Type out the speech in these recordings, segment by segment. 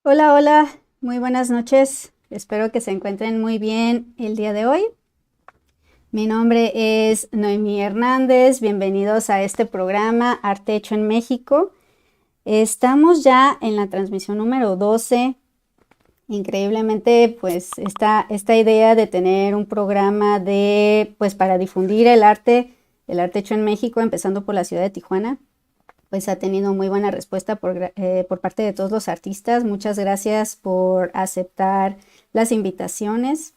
Hola, hola, muy buenas noches. Espero que se encuentren muy bien el día de hoy. Mi nombre es Noemí Hernández. Bienvenidos a este programa Arte Hecho en México. Estamos ya en la transmisión número 12. Increíblemente, pues esta idea de tener un programa pues para difundir el arte hecho en México, empezando por la ciudad de Tijuana, pues ha tenido muy buena respuesta por parte de todos los artistas. Muchas gracias por aceptar las invitaciones.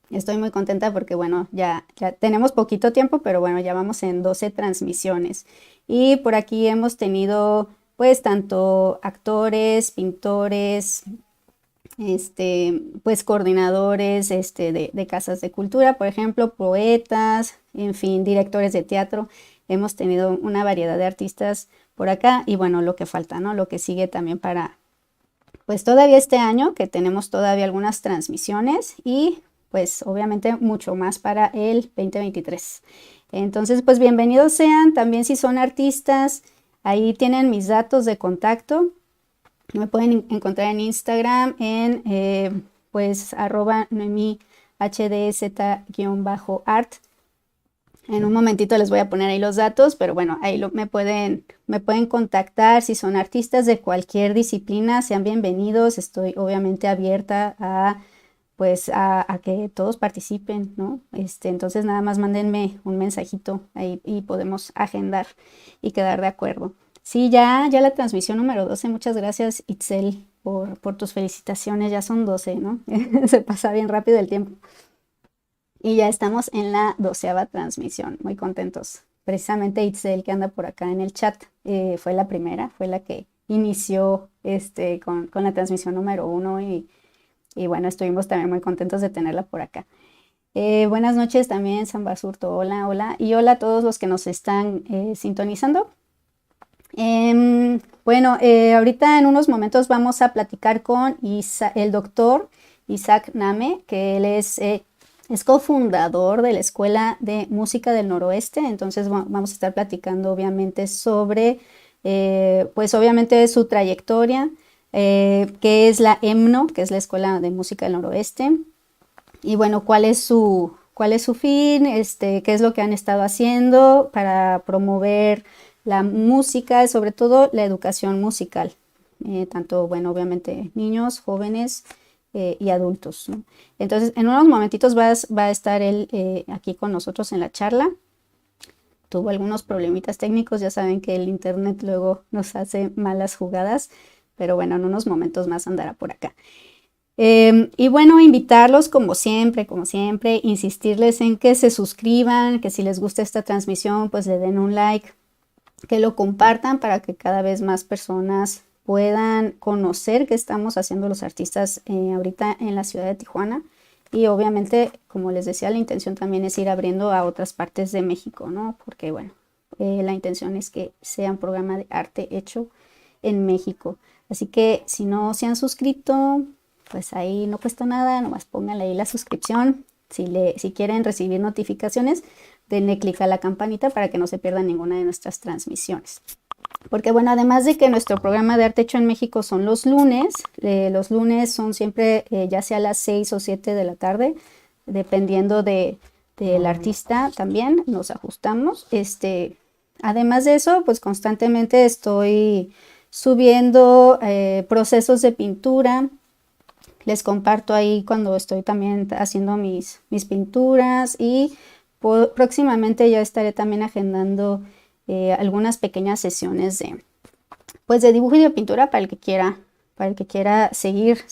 Estoy muy contenta porque, bueno, ya tenemos poquito tiempo, pero bueno, ya vamos en 12 transmisiones. Y por aquí hemos tenido, pues, tanto actores, pintores, pues coordinadores de casas de cultura, por ejemplo, poetas, en fin, directores de teatro. Hemos tenido una variedad de artistas por acá y bueno, lo que falta, ¿no? Lo que sigue también pues todavía este año, que tenemos todavía algunas transmisiones y pues obviamente mucho más para el 2023. Entonces, pues bienvenidos sean, también si son artistas, ahí tienen mis datos de contacto. Me pueden encontrar en Instagram pues @noemihds_art. En un momentito les voy a poner ahí los datos, pero bueno, me pueden contactar si son artistas de cualquier disciplina, sean bienvenidos. Estoy obviamente abierta a que todos participen, ¿no? Entonces nada más mándenme un mensajito ahí y podemos agendar y quedar de acuerdo. Sí, ya la transmisión número 12. Muchas gracias, Itzel, por tus felicitaciones. Ya son 12, ¿no? Se pasa bien rápido el tiempo. Y ya estamos en la 12ª transmisión. Muy contentos. Precisamente Itzel, que anda por acá en el chat, fue la primera, fue la que inició con la transmisión número 1 y bueno, estuvimos también muy contentos de tenerla por acá. Buenas noches también, San Basurto. Hola, hola. Y hola a todos los que nos están sintonizando. Bueno, ahorita en unos momentos vamos a platicar con el doctor Isaac Name, que él es cofundador de la Escuela de Música del Noroeste. Entonces vamos a estar platicando obviamente sobre, pues obviamente su trayectoria, qué es la EMNO, que es la Escuela de Música del Noroeste, y bueno, cuál es su fin, qué es lo que han estado haciendo para promover la música, sobre todo la educación musical, tanto, bueno, obviamente niños, jóvenes y adultos, ¿no? Entonces, en unos momentitos va a estar él aquí con nosotros en la charla. Tuvo algunos problemitas técnicos, ya saben que el internet luego nos hace malas jugadas, pero bueno, en unos momentos más andará por acá. Y bueno, invitarlos como siempre, insistirles en que se suscriban, que si les gusta esta transmisión, pues le den un like, que lo compartan para que cada vez más personas puedan conocer qué estamos haciendo los artistas ahorita en la ciudad de Tijuana. Y obviamente, como les decía, la intención también es ir abriendo a otras partes de México, ¿no? Porque bueno, la intención es que sea un programa de arte hecho en México. Así que si no se han suscrito, pues ahí no cuesta nada, nomás pónganle ahí la suscripción. Si quieren recibir notificaciones, denle clic a la campanita para que no se pierdan ninguna de nuestras transmisiones. Porque bueno, además de que nuestro programa de arte hecho en México son los lunes son siempre ya sea a las 6 o 7 de la tarde, dependiendo del artista también, nos ajustamos. Además de eso, pues constantemente estoy subiendo procesos de pintura. Les comparto ahí cuando estoy también haciendo mis pinturas y próximamente ya estaré también agendando algunas pequeñas sesiones pues de dibujo y de pintura para el que quiera seguir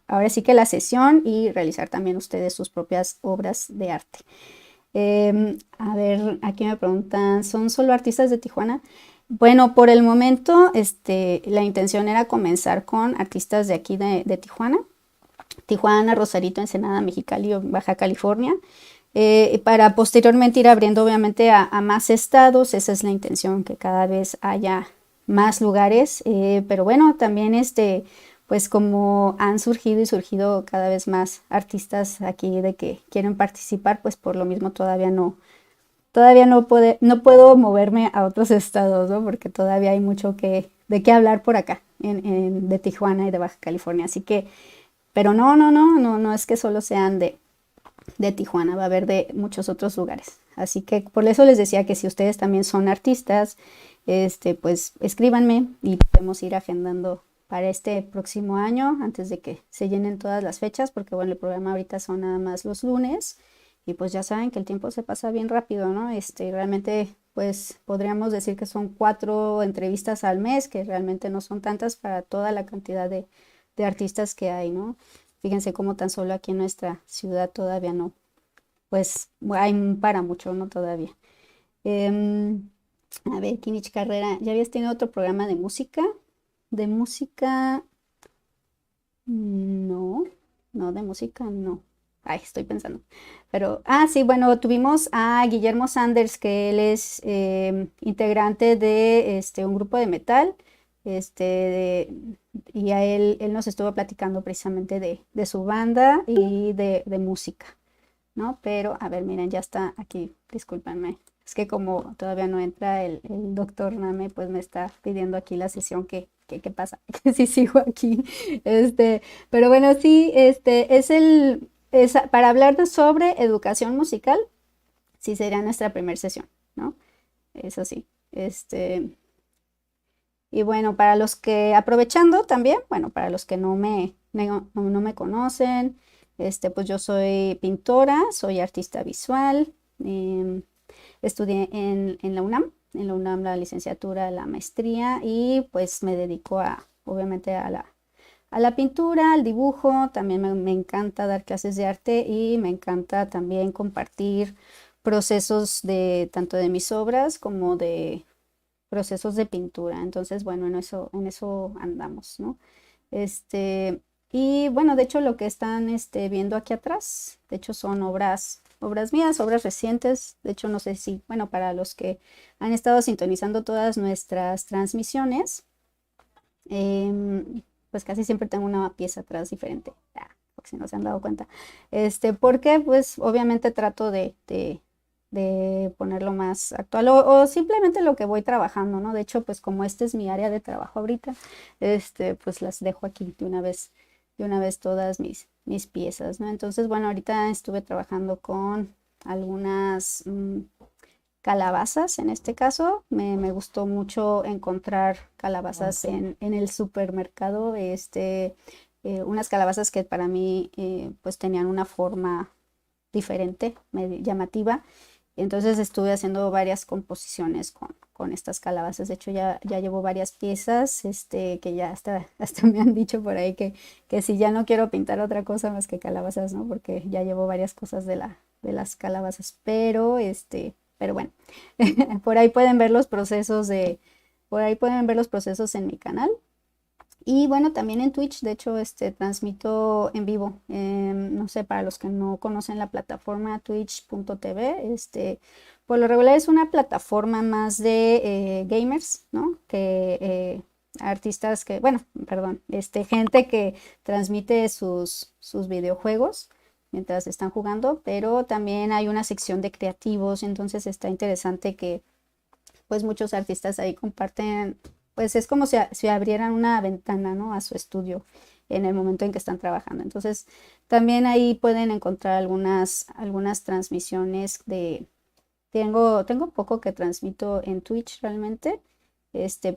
ahora sí que la sesión y realizar también ustedes sus propias obras de arte. A ver, aquí me preguntan, ¿son solo artistas de Tijuana? Bueno, por el momento, la intención era comenzar con artistas de aquí de Tijuana. Tijuana, Rosarito, Ensenada, Mexicali o Baja California, para posteriormente ir abriendo obviamente a más estados. Esa es la intención, que cada vez haya más lugares, pero bueno, también pues como han surgido y surgido cada vez más artistas aquí de que quieren participar, pues por lo mismo todavía no puedo moverme a otros estados, ¿no? Porque todavía hay mucho de qué hablar por acá. de Tijuana y de Baja California. Así que, pero no es que solo sean de Tijuana, va a haber de muchos otros lugares. Así que por eso les decía que si ustedes también son artistas, pues escríbanme y podemos ir agendando para este próximo año antes de que se llenen todas las fechas, porque bueno, el programa ahorita son nada más los lunes y pues ya saben que el tiempo se pasa bien rápido, ¿no? Realmente pues podríamos decir que son 4 entrevistas al mes, que realmente no son tantas para toda la cantidad de artistas que hay, ¿no? Fíjense cómo tan solo aquí en nuestra ciudad todavía no, pues hay para mucho, ¿no? Todavía. Em, a ver, Kinich Carrera, ¿ya habías tenido otro programa de música? De música, no, no, de música, no. Ay, estoy pensando. Pero, sí, bueno, tuvimos a Guillermo Sanders, que él es integrante de un grupo de metal, y a él nos estuvo platicando precisamente de su banda y de música, ¿no? Pero, a ver, miren, ya está aquí, discúlpenme. Es que como todavía no entra el doctor Name, pues me está pidiendo aquí la sesión ¿qué pasa? Que si sigo aquí. Pero bueno, sí, para hablar sobre educación musical, sí sería nuestra primera sesión, ¿no? Eso sí. Y bueno, para los que, aprovechando también, bueno, para los que no me conocen, pues yo soy pintora, soy artista visual, estudié en la UNAM la licenciatura, la maestría y pues me dedico obviamente a la pintura, al dibujo, también me encanta dar clases de arte y me encanta también compartir procesos tanto de mis obras como de procesos de pintura. Entonces, bueno, en eso andamos, ¿no? Este, y bueno, de hecho lo que están viendo aquí atrás, de hecho son obras mías, obras recientes. De hecho, no sé si, bueno, para los que han estado sintonizando todas nuestras transmisiones, pues casi siempre tengo una pieza atrás diferente, porque si no se han dado cuenta. Porque pues obviamente trato de ponerlo más actual o simplemente lo que voy trabajando, ¿no? De hecho, pues como este es mi área de trabajo ahorita, pues las dejo aquí de una vez todas mis piezas, ¿no? Entonces, bueno, ahorita estuve trabajando con algunas calabazas, en este caso, me gustó mucho encontrar calabazas en el supermercado, unas calabazas que para mí pues tenían una forma diferente, llamativa. Entonces estuve haciendo varias composiciones con estas calabazas. De hecho, ya llevo varias piezas, que ya hasta me han dicho por ahí que si ya no quiero pintar otra cosa más que calabazas, ¿no? Porque ya llevo varias cosas de las calabazas. Pero bueno, por ahí pueden ver los procesos en mi canal. Y bueno, también en Twitch, de hecho, transmito en vivo. No sé, para los que no conocen la plataforma twitch.tv, por lo regular es una plataforma más de gamers, ¿no? Artistas bueno, perdón, gente que transmite sus videojuegos mientras están jugando, pero también hay una sección de creativos, entonces está interesante que pues muchos artistas ahí comparten, pues es como si abrieran una ventana, ¿no? A su estudio en el momento en que están trabajando. Entonces, también ahí pueden encontrar algunas transmisiones tengo poco que transmito en Twitch realmente,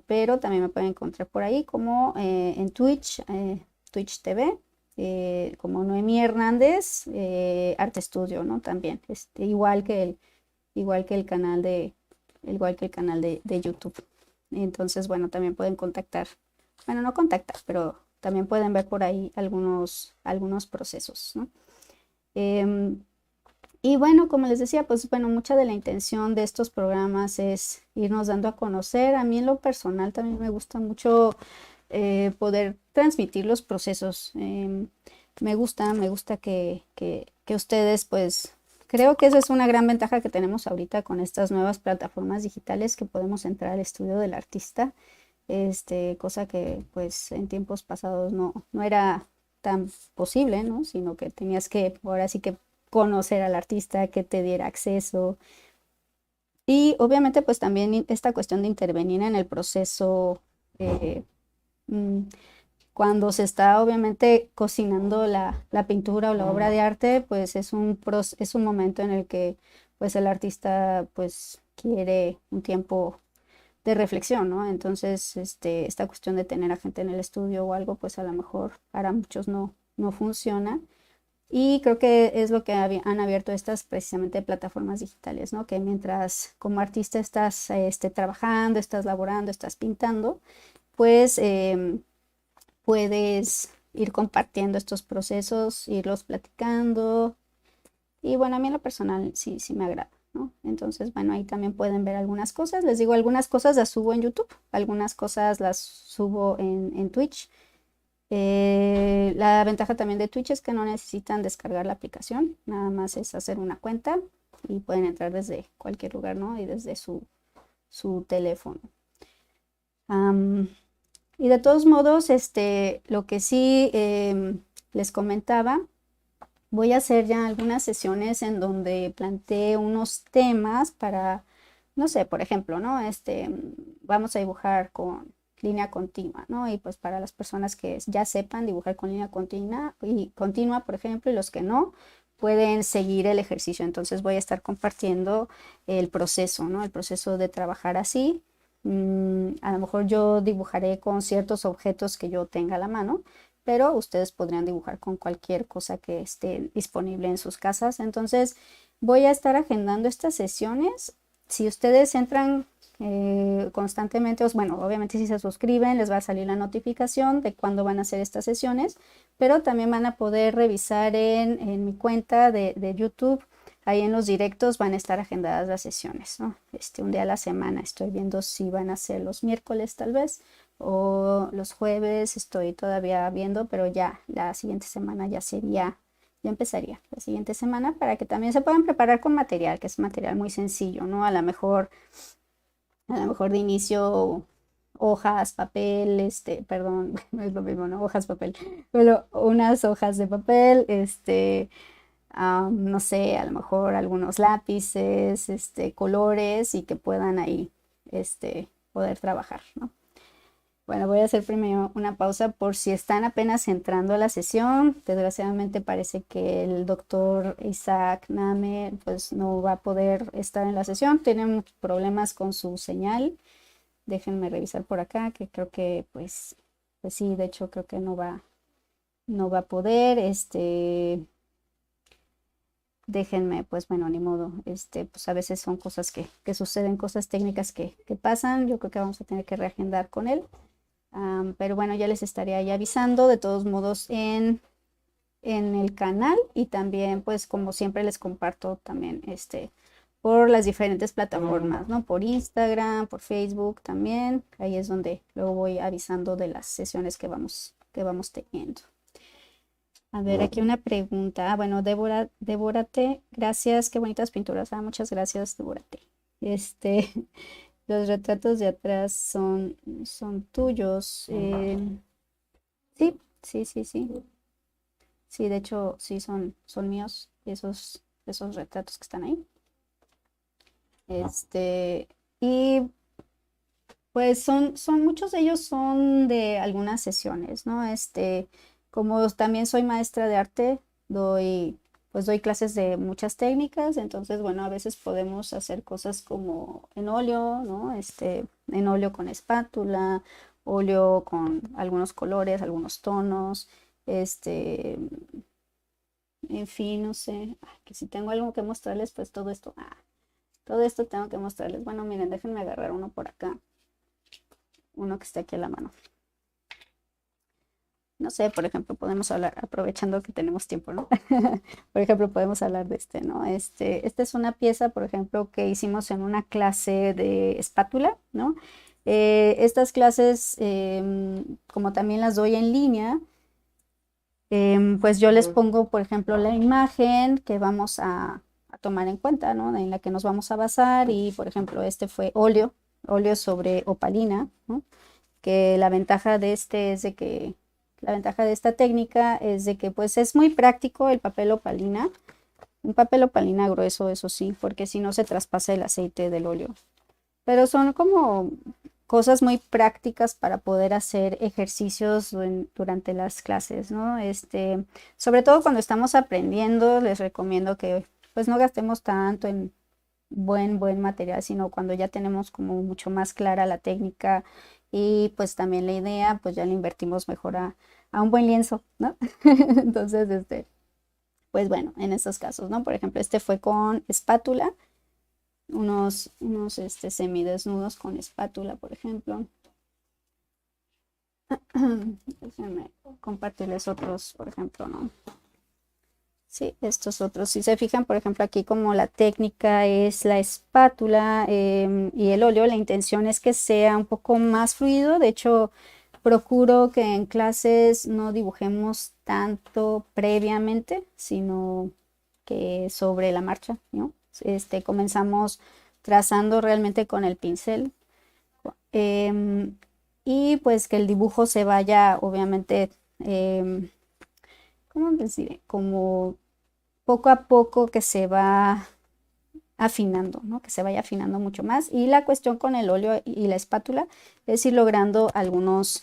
pero también me pueden encontrar por ahí como en Twitch TV, como Noemí Hernández, Arte Estudio, ¿no? También, igual que el canal de YouTube. Entonces, bueno, también pueden contactar, bueno, no contactar, pero también pueden ver por ahí algunos procesos, ¿no? Y bueno, como les decía, pues bueno, mucha de la intención de estos programas es irnos dando a conocer. A mí en lo personal también me gusta mucho poder transmitir los procesos. Me gusta que ustedes, pues, creo que esa es una gran ventaja que tenemos ahorita con estas nuevas plataformas digitales, que podemos entrar al estudio del artista, cosa que pues en tiempos pasados no era tan posible, ¿no? Sino que tenías que, ahora sí que conocer al artista, que te diera acceso. Y obviamente pues también esta cuestión de intervenir en el proceso mm, cuando se está obviamente cocinando la pintura o la obra de arte, pues es un momento en el que pues el artista pues quiere un tiempo de reflexión, ¿no? Entonces, esta cuestión de tener a gente en el estudio o algo, pues a lo mejor para muchos no funciona. Y creo que es lo que han abierto estas precisamente plataformas digitales, ¿no? Que mientras como artista estás trabajando, estás laborando, estás pintando, pues puedes ir compartiendo estos procesos, irlos platicando. Y bueno, a mí en lo personal sí me agrada, ¿no? Entonces, bueno, ahí también pueden ver algunas cosas. Les digo, algunas cosas las subo en YouTube, algunas cosas las subo en Twitch. La ventaja también de Twitch es que no necesitan descargar la aplicación, nada más es hacer una cuenta y pueden entrar desde cualquier lugar, ¿no? Y desde su teléfono. Y de todos modos, lo que sí les comentaba, voy a hacer ya algunas sesiones en donde planteé unos temas para, no sé, por ejemplo, ¿no? Vamos a dibujar con línea continua, ¿no? Y pues para las personas que ya sepan dibujar con línea continua, por ejemplo, y los que no, pueden seguir el ejercicio. Entonces voy a estar compartiendo el proceso, ¿no? El proceso de trabajar así. A lo mejor yo dibujaré con ciertos objetos que yo tenga a la mano, pero ustedes podrían dibujar con cualquier cosa que esté disponible en sus casas. Entonces voy a estar agendando estas sesiones. Si ustedes entran constantemente, bueno, obviamente si se suscriben les va a salir la notificación de cuándo van a hacer estas sesiones, pero también van a poder revisar en mi cuenta de YouTube. Ahí en los directos van a estar agendadas las sesiones, ¿no? Un día a la semana. Estoy viendo si van a ser los miércoles tal vez o los jueves. Estoy todavía viendo, pero ya la siguiente semana ya empezaría la siguiente semana para que también se puedan preparar con material, que es material muy sencillo, ¿no? A lo mejor de inicio hojas, papel, perdón, no es lo mismo, ¿no? Hojas, papel, pero unas hojas de papel, no sé, a lo mejor algunos lápices, colores y que puedan ahí, poder trabajar, ¿no? Bueno, voy a hacer primero una pausa por si están apenas entrando a la sesión. Desgraciadamente parece que el doctor Isaac Name pues no va a poder estar en la sesión. Tiene muchos problemas con su señal. Déjenme revisar por acá, que creo que pues sí, de hecho creo que no va a poder. Déjenme, pues bueno, ni modo. Pues a veces son cosas que suceden, cosas técnicas que pasan. Yo creo que vamos a tener que reagendar con él. Pero bueno, ya les estaría ahí avisando de todos modos en el canal y también pues como siempre les comparto también por las diferentes plataformas, ¿no? Por Instagram, por Facebook también, ahí es donde luego voy avisando de las sesiones que vamos teniendo. A ver, aquí una pregunta. Bueno, Débórate, gracias, qué bonitas pinturas. Muchas gracias, Débórate. Los retratos de atrás son tuyos. Sí, sí, sí, sí. Sí, de hecho, sí son míos esos retratos que están ahí. Y pues muchos de ellos son de algunas sesiones, ¿no? Como también soy maestra de arte, pues doy clases de muchas técnicas, entonces, bueno, a veces podemos hacer cosas como en óleo, ¿no? En óleo con espátula, óleo con algunos colores, algunos tonos, en fin, no sé, que si tengo algo que mostrarles, pues todo esto tengo que mostrarles. Bueno, miren, déjenme agarrar uno por acá, uno que esté aquí a la mano. No sé, por ejemplo, podemos hablar, aprovechando que tenemos tiempo, ¿no? Por ejemplo, podemos hablar de ¿no? Esta es una pieza, por ejemplo, que hicimos en una clase de espátula, ¿no? Estas clases, como también las doy en línea, pues yo les pongo, por ejemplo, la imagen que vamos a tomar en cuenta, ¿no? En la que nos vamos a basar y, por ejemplo, este fue óleo sobre opalina, ¿no? Que la ventaja de la ventaja de esta técnica es de que pues es muy práctico el papel opalina, un papel opalina grueso, eso sí, porque si no se traspasa el aceite del óleo. Pero son como cosas muy prácticas para poder hacer ejercicios durante las clases, ¿no? Sobre todo cuando estamos aprendiendo, les recomiendo que pues no gastemos tanto en buen material, sino cuando ya tenemos como mucho más clara la técnica y pues también la idea, pues ya le invertimos mejor a un buen lienzo, ¿no? Entonces, pues bueno, en estos casos, ¿no? Por ejemplo, este fue con espátula, unos semidesnudos con espátula, por ejemplo. Déjenme compartirles otros, por ejemplo, ¿no? Sí, estos otros. Si se fijan, por ejemplo, aquí como la técnica es la espátula y el óleo, la intención es que sea un poco más fluido. De hecho, procuro que en clases no dibujemos tanto previamente, sino que sobre la marcha, ¿no? Comenzamos trazando realmente con el pincel em, y pues que el dibujo se vaya, obviamente, ¿cómo decir? Como poco a poco que se va afinando, ¿no? Que se vaya afinando mucho más. Y la cuestión con el óleo y la espátula es ir logrando algunos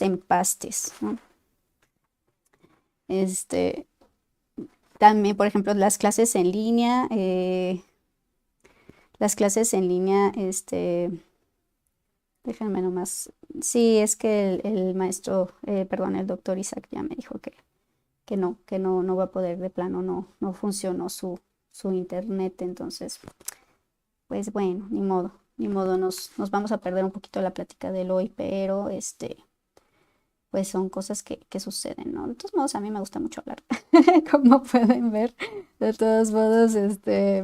empastes, ¿no? También, por ejemplo, las clases en línea, déjenme nomás. Sí, es que el maestro, perdón, el doctor Isaac ya me dijo que no va a poder, de plano, no funcionó su internet, entonces, pues bueno, ni modo, nos vamos a perder un poquito la plática del hoy, pero pues son cosas que suceden, ¿no? De todos modos, a mí me gusta mucho hablar, como pueden ver. De todos modos,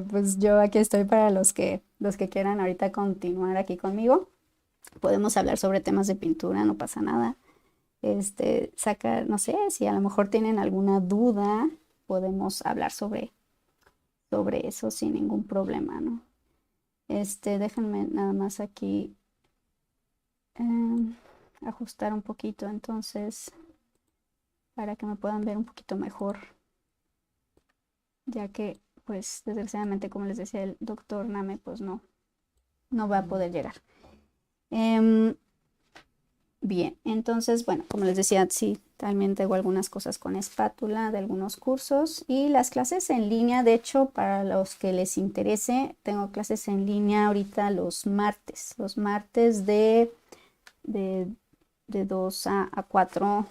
pues yo aquí estoy para los que quieran ahorita continuar aquí conmigo. Podemos hablar sobre temas de pintura, no pasa nada. Sacar, no sé, si a lo mejor tienen alguna duda, podemos hablar sobre eso sin ningún problema, ¿no? Déjenme nada más aquí em, ajustar un poquito entonces para que me puedan ver un poquito mejor, ya que pues desgraciadamente, como les decía, el doctor Name pues no va a poder llegar. Bien, entonces, bueno, como les decía, sí, también tengo algunas cosas con espátula de algunos cursos y las clases en línea, de hecho, para los que les interese, tengo clases en línea ahorita los martes de, de 2 a 4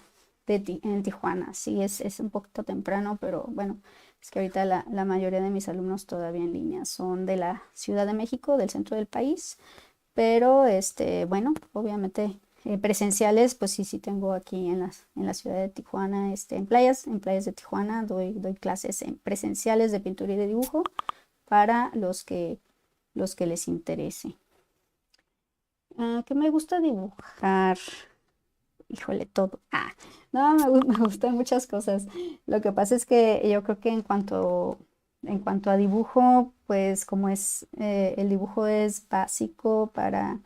en Tijuana. Sí, es un poquito temprano, pero bueno, es que ahorita la mayoría de mis alumnos todavía en línea son de la Ciudad de México, del centro del país, pero bueno, obviamente presenciales, pues sí tengo aquí en la ciudad de Tijuana, en playas de Tijuana doy clases presenciales de pintura y de dibujo para los que les interese. ¿Qué me gusta dibujar? Híjole, todo. No, me gustan muchas cosas. Lo que pasa es que yo creo que en cuanto a dibujo, pues como el dibujo es básico para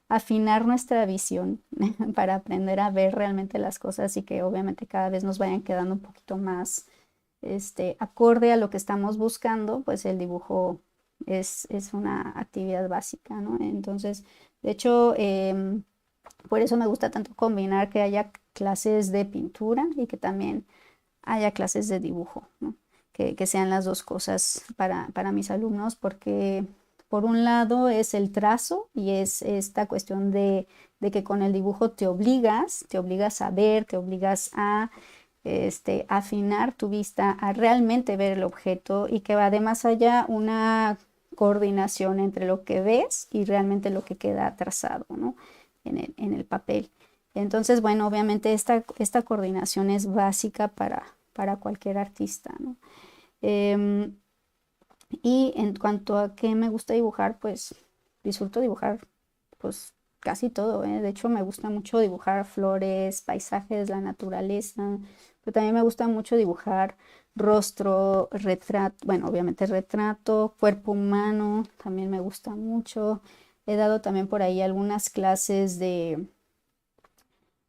afinar nuestra visión, para aprender a ver realmente las cosas y que obviamente cada vez nos vayan quedando un poquito más acorde a lo que estamos buscando, pues el dibujo es una actividad básica, ¿no? Entonces, de hecho, por eso me gusta tanto combinar que haya clases de pintura y que también haya clases de dibujo, ¿no? Que sean las dos cosas para mis alumnos, porque por un lado es el trazo y es esta cuestión de que con el dibujo te obligas a ver, te obligas a afinar tu vista, a realmente ver el objeto y que además haya una coordinación entre lo que ves y realmente lo que queda trazado, ¿no? en el papel. Entonces, bueno, obviamente esta coordinación es básica para cualquier artista, ¿no? Y en cuanto a qué me gusta dibujar, pues disfruto dibujar pues casi todo, ¿eh? De hecho, me gusta mucho dibujar flores, paisajes, la naturaleza, pero también me gusta mucho dibujar rostro, retrato, bueno, obviamente retrato, cuerpo humano, también me gusta mucho. He dado también por ahí algunas clases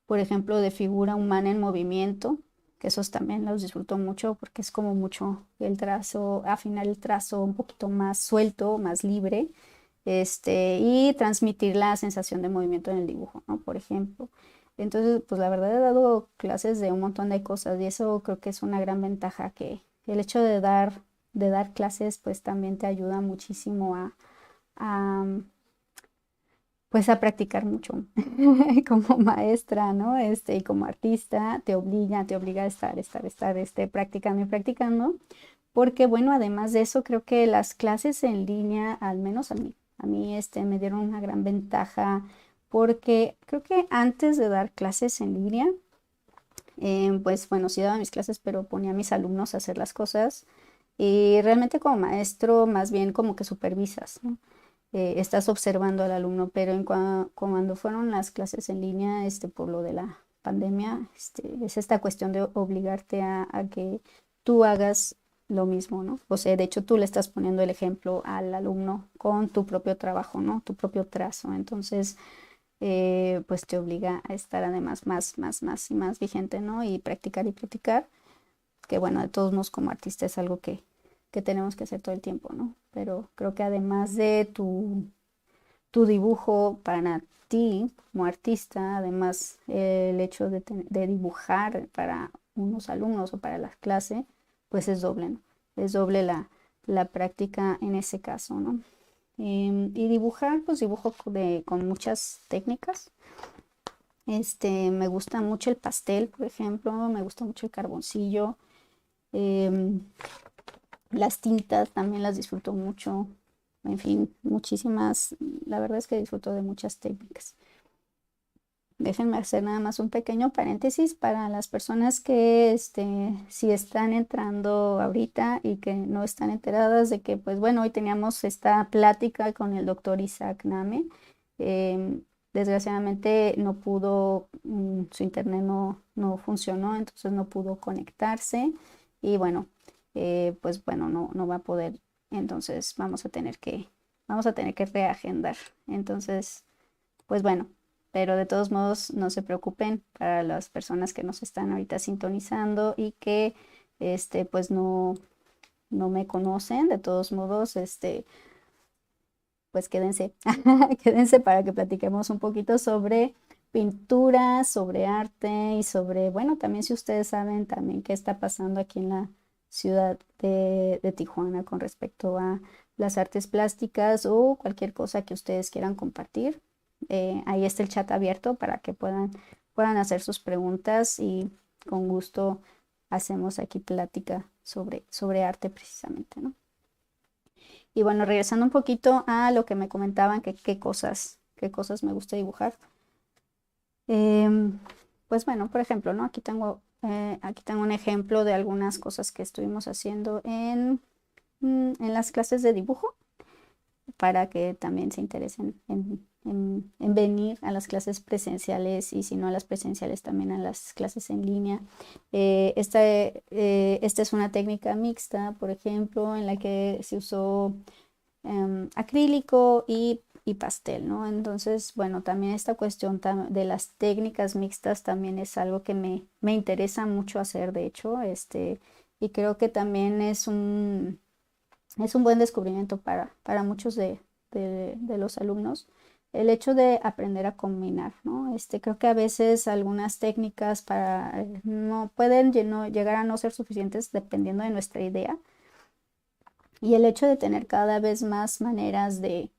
por ejemplo, de figura humana en movimiento, que esos también los disfruto mucho porque es como mucho el trazo, afinar el trazo un poquito más suelto, más libre. y transmitir la sensación de movimiento en el dibujo, ¿no? Por ejemplo. Entonces, pues la verdad he dado clases de un montón de cosas y eso creo que es una gran ventaja que el hecho de dar clases pues también te ayuda muchísimo a, pues a practicar mucho como maestra, ¿no? Y como artista te obliga a estar, practicando y practicando, porque bueno, además de eso, creo que las clases en línea, al menos a mí, me dieron una gran ventaja, porque creo que antes de dar clases en línea, pues bueno, sí daba mis clases, pero ponía a mis alumnos a hacer las cosas, y realmente como maestro, más bien como que supervisas, ¿no? Estás observando al alumno, pero cuando fueron las clases en línea, por lo de la pandemia, es esta cuestión de obligarte a que tú hagas lo mismo, ¿no? O sea, de hecho tú le estás poniendo el ejemplo al alumno con tu propio trabajo, ¿no? Tu propio trazo. Entonces, pues te obliga a estar además más y más vigente, ¿no? Y practicar, que bueno, de todos modos como artista es algo que tenemos que hacer todo el tiempo, ¿no? Pero creo que además de tu dibujo para ti como artista, además el hecho de dibujar para unos alumnos o para la clase, pues es doble, ¿no? Es doble la práctica en ese caso, ¿no? Y dibujar, pues dibujo con muchas técnicas. Me gusta mucho el pastel, por ejemplo, me gusta mucho el carboncillo. em, las tintas también las disfruto mucho. En fin, muchísimas, la verdad es que disfruto de muchas técnicas. Déjenme hacer nada más un pequeño paréntesis para las personas que si están entrando ahorita y que no están enteradas de que, pues bueno, hoy teníamos esta plática con el doctor Isaac Name. Desgraciadamente no pudo, su internet no funcionó, entonces no pudo conectarse y bueno, pues bueno, no va a poder, entonces vamos a tener que reagendar. Entonces, pues bueno, pero de todos modos no se preocupen para las personas que nos están ahorita sintonizando y que pues no me conocen, de todos modos, pues quédense, quédense para que platiquemos un poquito sobre pintura, sobre arte y sobre, bueno, también si ustedes saben también qué está pasando aquí en la ciudad de Tijuana con respecto a las artes plásticas o cualquier cosa que ustedes quieran compartir. Ahí está el chat abierto para que puedan hacer sus preguntas y con gusto hacemos aquí plática sobre arte precisamente, ¿no? Y bueno, regresando un poquito a lo que me comentaban, que qué cosas me gusta dibujar. Em, pues bueno, por ejemplo, ¿no? Aquí tengo un ejemplo de algunas cosas que estuvimos haciendo en las clases de dibujo para que también se interesen en venir a las clases presenciales y si no a las presenciales también a las clases en línea. Esta es una técnica mixta, por ejemplo, en la que se usó acrílico y pastel, ¿no? Entonces, bueno, también esta cuestión de las técnicas mixtas también es algo que me interesa mucho hacer, de hecho, y creo que también es un buen descubrimiento para muchos de los alumnos. El hecho de aprender a combinar, ¿no? Creo que a veces algunas técnicas no pueden llegar a no ser suficientes dependiendo de nuestra idea. Y el hecho de tener cada vez más maneras de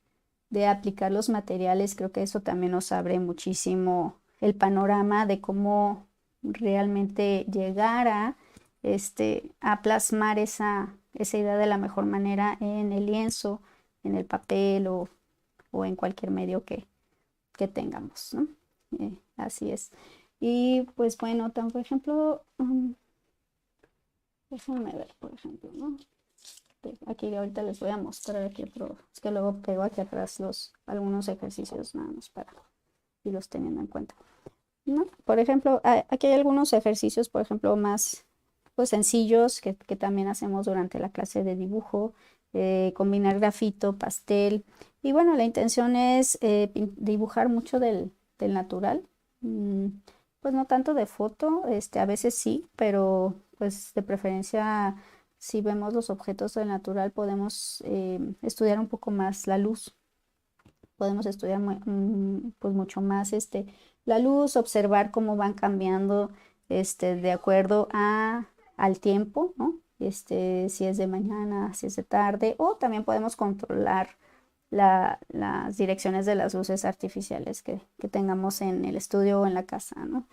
aplicar los materiales, creo que eso también nos abre muchísimo el panorama de cómo realmente llegar a plasmar esa idea de la mejor manera en el lienzo, en el papel o en cualquier medio que tengamos, ¿no? Así es. Y pues bueno, por ejemplo, déjenme ver, por ejemplo, ¿no? Aquí ahorita les voy a mostrar aquí otro, es que luego pego aquí atrás algunos ejercicios nada más para irlos teniendo en cuenta, ¿no? Por ejemplo, aquí hay algunos ejercicios, por ejemplo, más pues, sencillos que también hacemos durante la clase de dibujo, combinar grafito, pastel, y bueno, la intención es dibujar mucho del natural, mm, pues no tanto de foto, a veces sí, pero pues de preferencia si vemos los objetos del natural podemos estudiar un poco más la luz podemos estudiar pues mucho más la luz, observar cómo van cambiando de acuerdo al tiempo, ¿no? Si es de mañana, si es de tarde, o también podemos controlar las direcciones de las luces artificiales que tengamos en el estudio o en la casa, ¿no?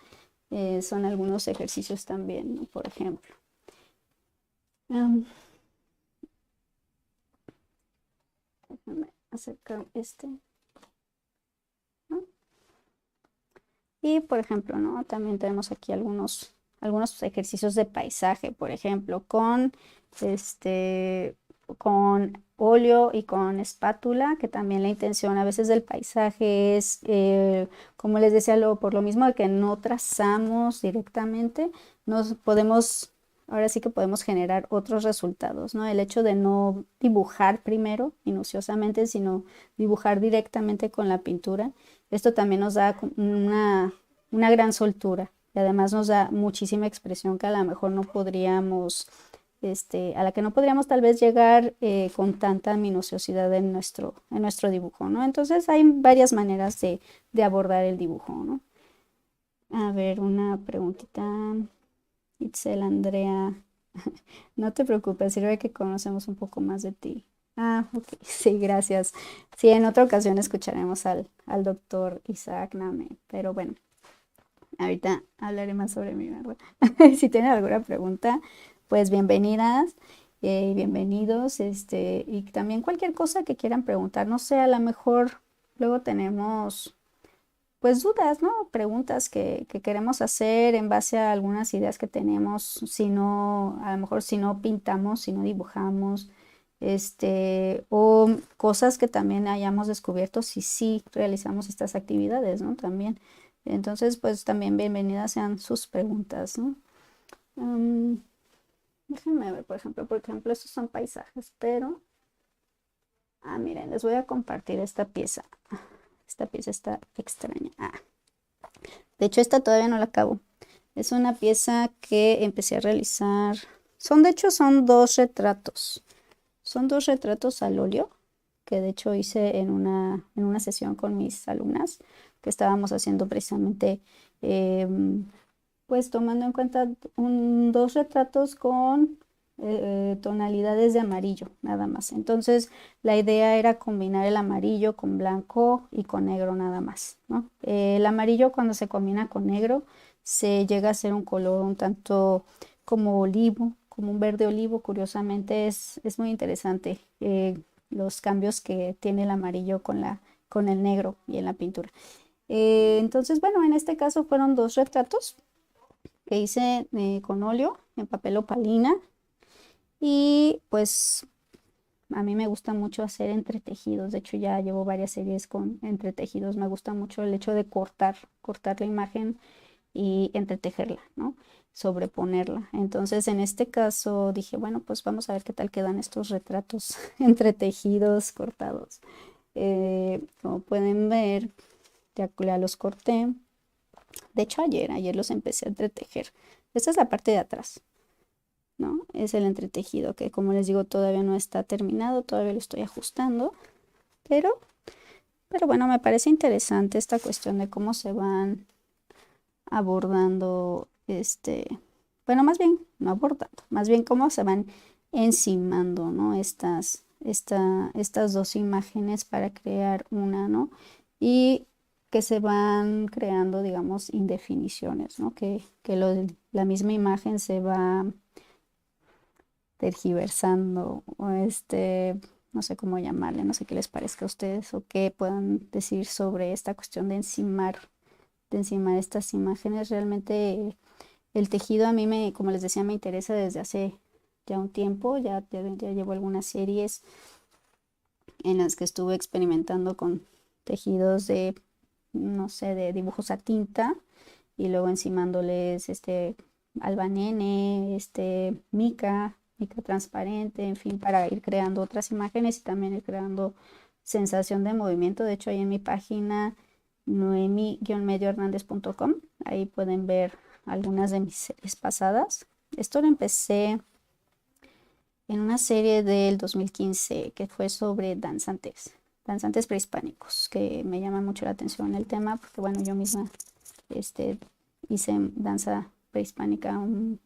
Son algunos ejercicios también, ¿no? Por ejemplo. Déjame acercar ¿no? Y por ejemplo, ¿no? También tenemos aquí algunos ejercicios de paisaje, por ejemplo, con óleo y con espátula, que también la intención a veces del paisaje es, como les decía, por lo mismo de que no trazamos directamente, ahora sí que podemos generar otros resultados, ¿no? El hecho de no dibujar primero, minuciosamente, sino dibujar directamente con la pintura. Esto también nos da una gran soltura y además nos da muchísima expresión que a lo mejor no podríamos, a la que no podríamos tal vez llegar con tanta minuciosidad en nuestro dibujo, ¿no? Entonces hay varias maneras de abordar el dibujo, ¿no? A ver, una preguntita. Itzel, Andrea, no te preocupes, sirve que conocemos un poco más de ti. Ah, ok, sí, gracias. Sí, en otra ocasión escucharemos al doctor Isaac Name, pero bueno, ahorita hablaré más sobre mí, ¿verdad? Si tienen alguna pregunta, pues bienvenidas y bienvenidos, y también cualquier cosa que quieran preguntar, no sé, a lo mejor luego tenemos pues dudas, ¿no? Preguntas que queremos hacer en base a algunas ideas que tenemos, si no, a lo mejor si no pintamos, si no dibujamos, o cosas que también hayamos descubierto si sí realizamos estas actividades, ¿no? También. Entonces, pues también bienvenidas sean sus preguntas, ¿no? Am, Déjenme ver, por ejemplo, estos son paisajes, pero, miren, les voy a compartir esta pieza. Esta pieza está extraña. De hecho, esta todavía no la acabo. Es una pieza que empecé a realizar. De hecho, son dos retratos. Son dos retratos al óleo que de hecho hice en una sesión con mis alumnas que estábamos haciendo precisamente, pues tomando en cuenta dos retratos con tonalidades de amarillo, nada más. Entonces, la idea era combinar el amarillo con blanco y con negro nada más, ¿no? El amarillo cuando se combina con negro se llega a ser un color un tanto como olivo, como un verde olivo. Curiosamente es muy interesante los cambios que tiene el amarillo con el negro y en la pintura. Entonces, bueno, en este caso fueron dos retratos que hice con óleo en papel opalina y pues a mí me gusta mucho hacer entretejidos. De hecho, ya llevo varias series con entretejidos. Me gusta mucho el hecho de cortar la imagen y entretejerla, ¿no? Sobreponerla. Entonces, en este caso dije, bueno, pues vamos a ver qué tal quedan estos retratos entretejidos, cortados. Como pueden ver, ya los corté. De hecho, ayer los empecé a entretejer. Esta es la parte de atrás, ¿no? Es el entretejido que, como les digo, todavía no está terminado, todavía lo estoy ajustando, pero, pero bueno, me parece interesante esta cuestión de cómo se van abordando, bueno, más bien, no abordando, más bien cómo se van encimando, ¿no? Estas dos imágenes para crear una, ¿no? Y que se van creando, digamos, indefiniciones, ¿no? La misma imagen se va tergiversando, o no sé cómo llamarle, no sé qué les parezca a ustedes o qué puedan decir sobre esta cuestión de encimar estas imágenes. Realmente el tejido a mí como les decía, me interesa desde hace ya un tiempo, ya llevo algunas series en las que estuve experimentando con tejidos no sé, de dibujos a tinta y luego encimándoles albanene, mica transparente, en fin, para ir creando otras imágenes y también ir creando sensación de movimiento. De hecho, ahí en mi página noemi-mediohernandez.com, ahí pueden ver algunas de mis series pasadas. Esto lo empecé en una serie del 2015 que fue sobre danzantes. danzantes prehispánicos, que me llama mucho la atención el tema, porque bueno, yo misma hice danza prehispánica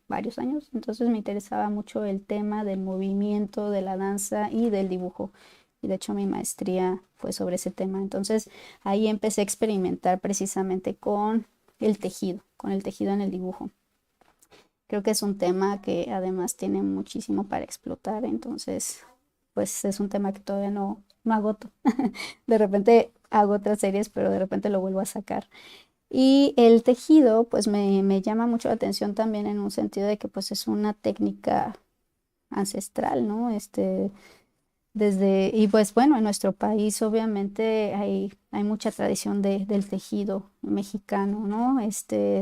varios años, entonces me interesaba mucho el tema del movimiento, de la danza y del dibujo. Y de hecho mi maestría fue sobre ese tema. Entonces ahí empecé a experimentar precisamente con el tejido en el dibujo. Creo que es un tema que además tiene muchísimo para explotar, entonces pues es un tema que todavía no agoto. De repente hago otras series, pero de repente lo vuelvo a sacar. Y el tejido, pues me llama mucho la atención también en un sentido de que pues es una técnica ancestral, ¿no? Y pues bueno, en nuestro país obviamente hay mucha tradición del tejido mexicano, ¿no?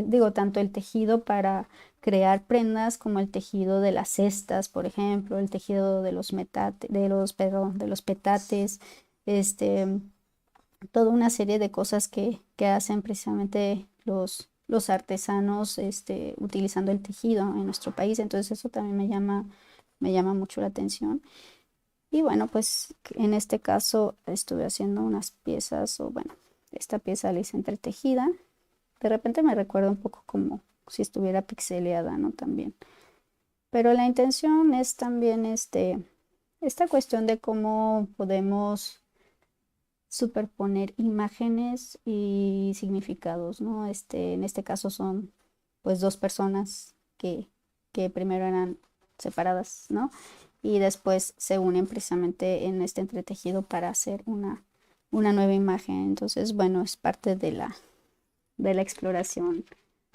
Digo, tanto el tejido para crear prendas como el tejido de las cestas, por ejemplo, el tejido de los perdón, de los petates, este, toda una serie de cosas que hacen precisamente los artesanos, utilizando el tejido en nuestro país. Entonces eso también me llama mucho la atención. Y bueno, pues en este caso estuve haciendo unas piezas, o bueno, esta pieza la hice entretejida. De repente me recuerda un poco como si estuviera pixeleada, ¿no? También. Pero la intención es también esta cuestión de cómo podemos superponer imágenes y significados, ¿no? En este caso son pues dos personas que primero eran separadas, ¿no? Y después se unen precisamente en este entretejido para hacer una nueva imagen. Entonces, bueno, es parte de la exploración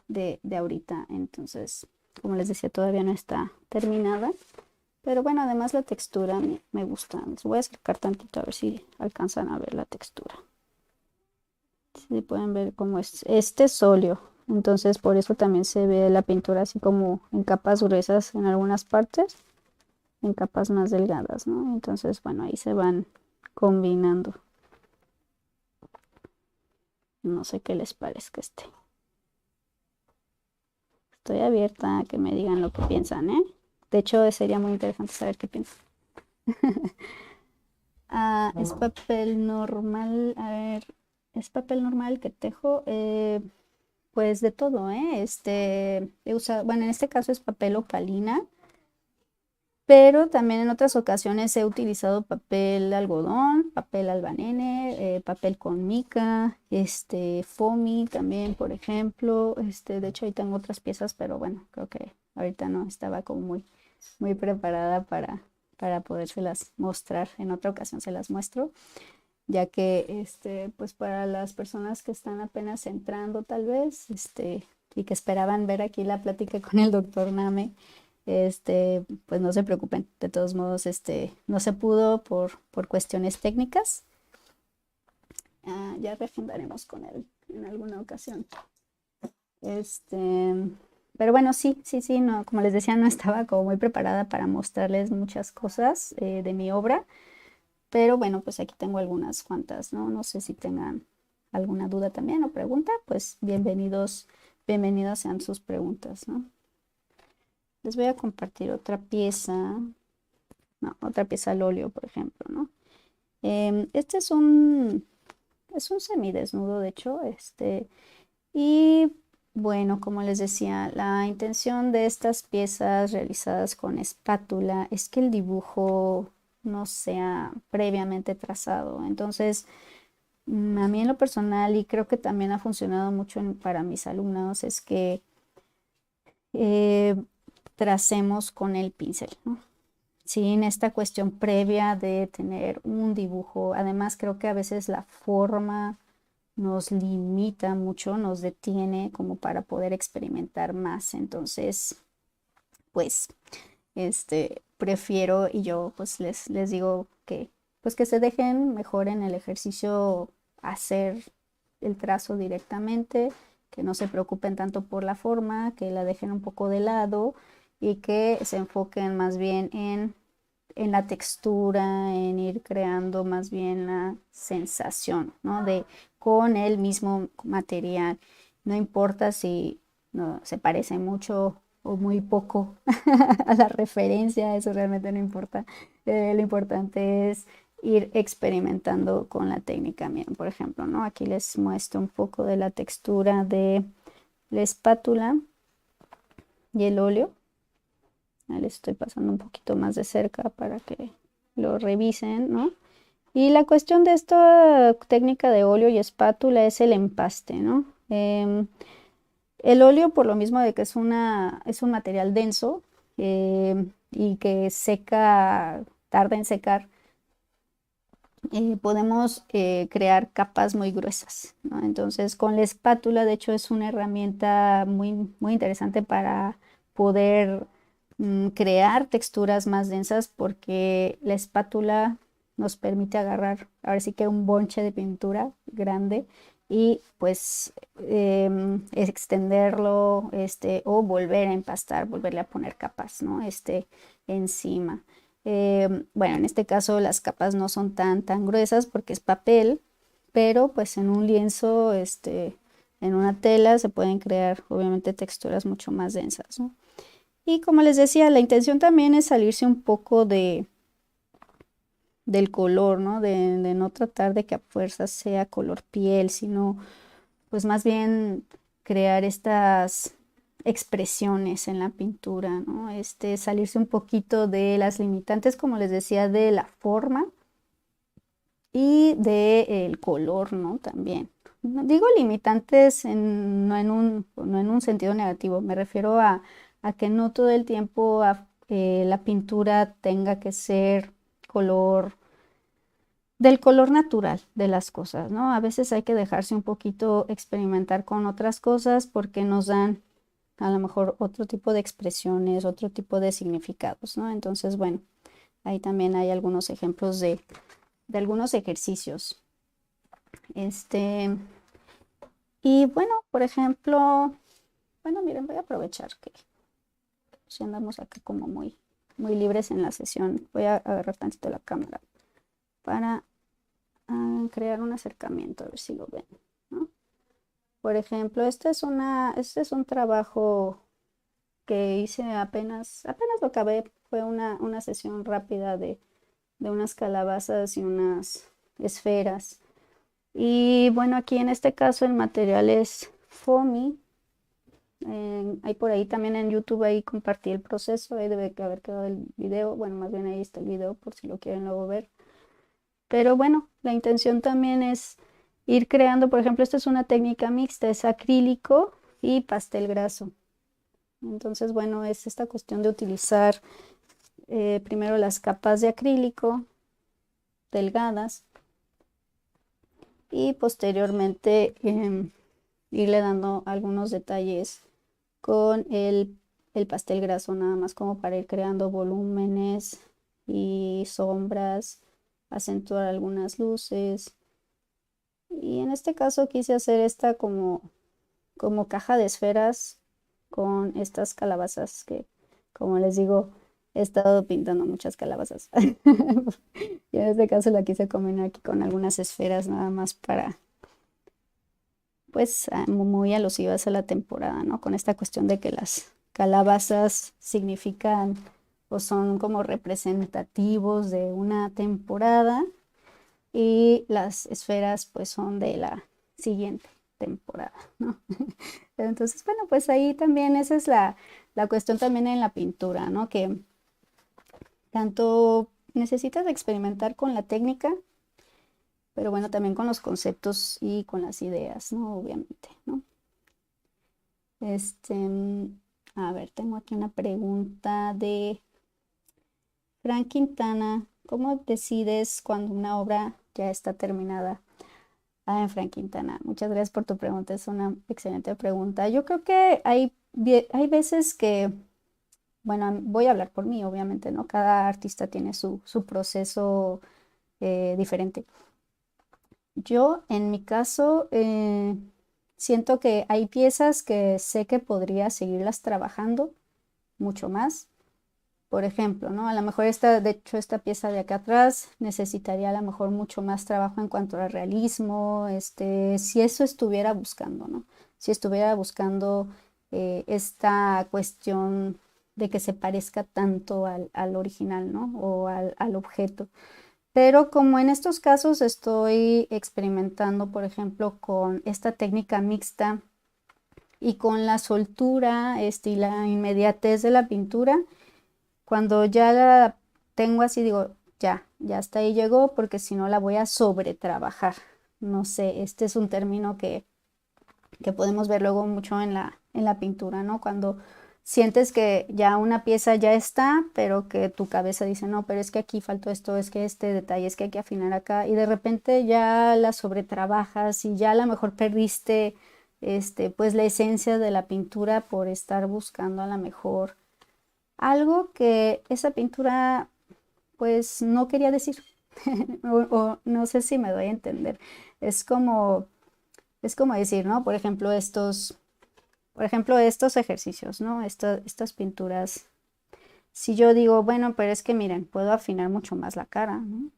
de ahorita. Entonces, como les decía, todavía no está terminada. Pero bueno, además la textura me gusta. Les voy a acercar tantito a ver si alcanzan a ver la textura. Si pueden ver cómo es. Este es óleo. Entonces por eso también se ve la pintura así como en capas gruesas en algunas partes, en capas más delgadas, ¿no? Entonces, bueno, ahí se van combinando. No sé qué les parezca este. Estoy abierta a que me digan lo que piensan, ¿eh? De hecho, sería muy interesante saber qué piensan. Es papel normal. A ver, es papel normal que tejo. Pues de todo, ¿eh? He usado, bueno, en este caso es papel opalina, pero también en otras ocasiones he utilizado papel algodón, papel albanene, papel con mica, foamy también, por ejemplo. De hecho ahí tengo otras piezas, pero bueno, creo que ahorita no estaba como muy preparada para podérselas mostrar. En otra ocasión se las muestro, ya que pues para las personas que están apenas entrando tal vez, y que esperaban ver aquí la plática con el doctor Name, pues no se preocupen. De todos modos, no se pudo por cuestiones técnicas. Ya refundaremos con él en alguna ocasión. Pero bueno, sí, no, como les decía, no estaba como muy preparada para mostrarles muchas cosas de mi obra. Pero bueno, pues aquí tengo algunas cuantas, ¿no? No sé si tengan alguna duda también o pregunta, pues bienvenidos sean sus preguntas, ¿no? Les voy a compartir otra pieza, no, otra pieza al óleo, por ejemplo, ¿no? Este es un semidesnudo, de hecho, y bueno, como les decía, la intención de estas piezas realizadas con espátula es que el dibujo no sea previamente trazado. Entonces, a mí en lo personal, y creo que también ha funcionado mucho para mis alumnos, es que eh, tracemos con el pincel, ¿no? Sin esta cuestión previa de tener un dibujo. Además, creo que a veces la forma nos limita mucho, nos detiene como para poder experimentar más. Entonces, pues, prefiero, y yo pues les digo que pues que se dejen mejor en el ejercicio hacer el trazo directamente, que no se preocupen tanto por la forma, que la dejen un poco de lado y que se enfoquen más bien en la textura, en ir creando más bien la sensación, ¿no? Con el mismo material. No importa si no, se parece mucho o muy poco a la referencia, eso realmente no importa. Lo importante es ir experimentando con la técnica. Miren, por ejemplo, ¿no? Aquí les muestro un poco de la textura de la espátula y el óleo. Ahí les estoy pasando un poquito más de cerca para que lo revisen, ¿no? Y la cuestión de esta técnica de óleo y espátula es el empaste, ¿no? El óleo, por lo mismo de que es un material denso y que seca, tarda en secar, podemos crear capas muy gruesas, ¿no? Entonces, con la espátula, de hecho, es una herramienta muy, muy interesante para poder crear texturas más densas porque la espátula nos permite agarrar, ahora sí que un bonche de pintura grande y pues extenderlo o volver a empastar, volverle a poner capas, ¿no? Encima. Bueno, en este caso las capas no son tan gruesas porque es papel, pero pues en un lienzo, en una tela se pueden crear obviamente texturas mucho más densas, ¿no? Y como les decía, la intención también es salirse un poco del color, ¿no? De no tratar de que a fuerzas sea color piel, sino pues más bien crear estas expresiones en la pintura, ¿no? Salirse un poquito de las limitantes, como les decía, de la forma y del color, ¿no? También. No digo limitantes no en un sentido negativo, me refiero a que no todo el tiempo la pintura tenga que ser color del color natural de las cosas, ¿no? A veces hay que dejarse un poquito experimentar con otras cosas porque nos dan a lo mejor otro tipo de expresiones, otro tipo de significados, ¿no? Entonces, bueno, ahí también hay algunos ejemplos de algunos ejercicios. Y bueno, por ejemplo, bueno, miren, voy a aprovechar que si andamos acá como muy libres en la sesión, voy a agarrar tantito la cámara para crear un acercamiento, a ver si lo ven, ¿no? Por ejemplo, este es un trabajo que hice apenas lo acabé, fue una sesión rápida de unas calabazas y unas esferas. Y bueno, aquí en este caso el material es foamy. Hay por ahí también en YouTube, ahí compartí el proceso, ahí debe haber quedado el video, bueno, más bien ahí está el video por si lo quieren luego ver. Pero bueno, la intención también es ir creando, por ejemplo, esta es una técnica mixta, es acrílico y pastel graso. Entonces, bueno, es esta cuestión de utilizar primero las capas de acrílico delgadas y posteriormente irle dando algunos detalles con el pastel graso, nada más como para ir creando volúmenes y sombras, acentuar algunas luces. Y en este caso quise hacer esta como caja de esferas con estas calabazas que, como les digo, he estado pintando muchas calabazas. Y en este caso la quise combinar aquí con algunas esferas nada más para, pues, muy alusivas a la temporada, ¿no? Con esta cuestión de que las calabazas significan o son como representativos de una temporada y las esferas pues son de la siguiente temporada, ¿no? Entonces, bueno, pues ahí también esa es la cuestión también en la pintura, ¿no? Que tanto necesitas experimentar con la técnica, pero bueno, también con los conceptos y con las ideas, ¿no? Obviamente, ¿no? Este, a ver, tengo aquí una pregunta de Frank Quintana. ¿Cómo decides cuando una obra ya está terminada? Frank Quintana, muchas gracias por tu pregunta, es una excelente pregunta. Yo creo que hay veces que, bueno, voy a hablar por mí, obviamente, ¿no? Cada artista tiene su proceso diferente. Yo, en mi caso, siento que hay piezas que sé que podría seguirlas trabajando mucho más. Por ejemplo, ¿no? A lo mejor de hecho, esta pieza de acá atrás necesitaría a lo mejor mucho más trabajo en cuanto al realismo, si eso estuviera buscando, ¿no? Si estuviera buscando esta cuestión de que se parezca tanto al original, ¿no? O al objeto. Pero como en estos casos estoy experimentando, por ejemplo, con esta técnica mixta y con la soltura y la inmediatez de la pintura, cuando ya la tengo así, digo, ya hasta ahí llegó, porque si no la voy a sobretrabajar. No sé, este es un término que podemos ver luego mucho en la pintura, ¿no? Cuando sientes que ya una pieza ya está, pero que tu cabeza dice, no, pero es que aquí faltó esto, es que este detalle, es que hay que afinar acá, y de repente ya la sobretrabajas y ya a lo mejor perdiste, pues la esencia de la pintura por estar buscando a lo mejor algo que esa pintura, pues no quería decir, o no sé si me doy a entender. Es como, es como decir, ¿no? Por ejemplo, estos ejercicios, ¿no? Estas pinturas. Si yo digo, bueno, pero es que miren, puedo afinar mucho más la cara, ¿no?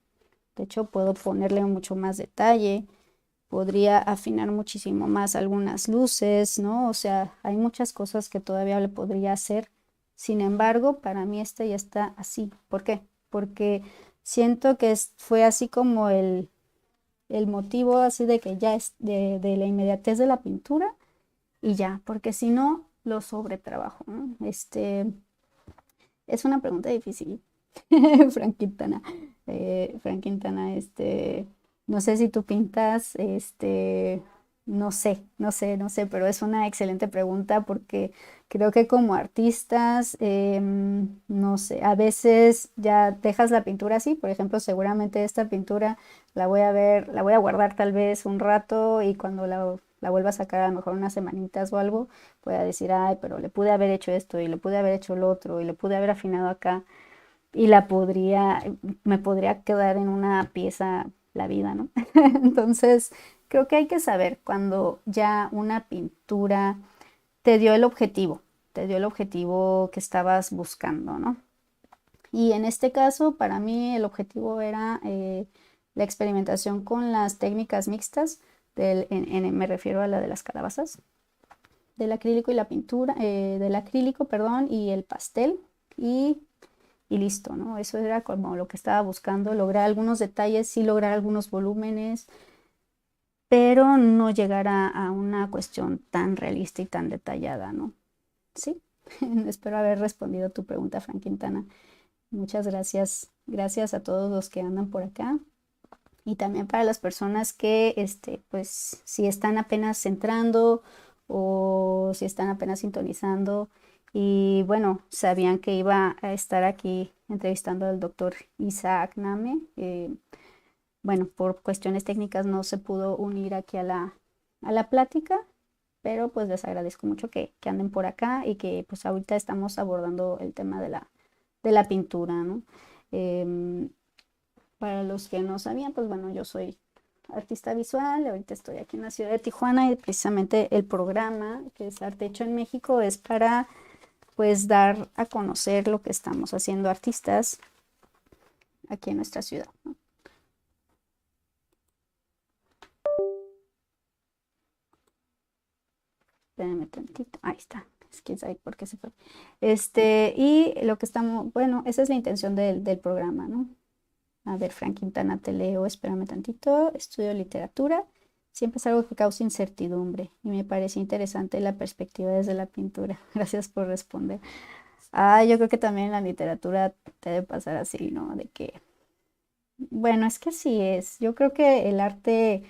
De hecho, puedo ponerle mucho más detalle, podría afinar muchísimo más algunas luces, ¿no? O sea, hay muchas cosas que todavía le podría hacer. Sin embargo, para mí este ya está así. ¿Por qué? Porque siento que fue así como el motivo así de que ya es de la inmediatez de la pintura y ya, porque si no, lo sobretrabajo, ¿no? Es una pregunta difícil, Frank Quintana. Frank Quintana, no sé si tú pintas, no sé, pero es una excelente pregunta porque creo que como artistas, no sé, a veces ya dejas la pintura así, por ejemplo, seguramente esta pintura la voy a ver, la voy a guardar tal vez un rato y cuando la vuelva a sacar a lo mejor unas semanitas o algo, pueda decir, ay, pero le pude haber hecho esto y le pude haber hecho lo otro y le pude haber afinado acá y me podría quedar en una pieza la vida, ¿no? Entonces, creo que hay que saber cuando ya una pintura te dio el objetivo, te dio el objetivo que estabas buscando, ¿no? Y en este caso, para mí el objetivo era la experimentación con las técnicas mixtas, me refiero a la de las calabazas, del acrílico y la pintura, del acrílico, perdón, y el pastel, y y listo, ¿no? Eso era como lo que estaba buscando, lograr algunos detalles, sí lograr algunos volúmenes, pero no llegar a una cuestión tan realista y tan detallada, ¿no? Sí, espero haber respondido a tu pregunta, Frank Quintana. Muchas gracias, gracias a todos los que andan por acá y también para las personas que, pues, si están apenas entrando o si están apenas sintonizando y bueno, sabían que iba a estar aquí entrevistando al doctor Isaac Name. Bueno, por cuestiones técnicas no se pudo unir aquí a la plática, pero pues les agradezco mucho que anden por acá y que pues ahorita estamos abordando el tema de la pintura, ¿no? Em, para los que no sabían, pues bueno, yo soy artista visual, ahorita estoy aquí en la ciudad de Tijuana y precisamente el programa que es Arte Hecho en México es para pues dar a conocer lo que estamos haciendo artistas aquí en nuestra ciudad, ¿no? Espérenme tantito, ahí está, es que sabe por qué se fue. Y lo que estamos, bueno, esa es la intención del programa, ¿no? A ver, Frank Quintana, te leo, espérame tantito. Estudio literatura. Siempre es algo que causa incertidumbre y me parece interesante la perspectiva desde la pintura. Gracias por responder. Ah, yo creo que también en la literatura te debe pasar así, ¿no? De que, bueno, es que así es. Yo creo que el arte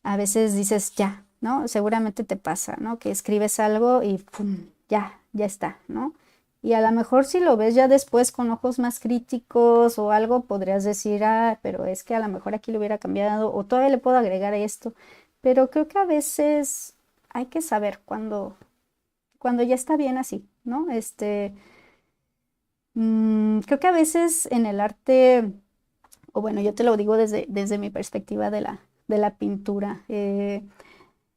a veces dices ya, ¿no? Seguramente te pasa, ¿no? Que escribes algo y ¡pum! Ya está, ¿no? Y a lo mejor si lo ves ya después con ojos más críticos o algo, podrías decir, ah, pero es que a lo mejor aquí lo hubiera cambiado o todavía le puedo agregar esto. Pero creo que a veces hay que saber cuando ya está bien así, ¿no? Creo que a veces en el arte, o bueno, yo te lo digo desde mi perspectiva de la pintura,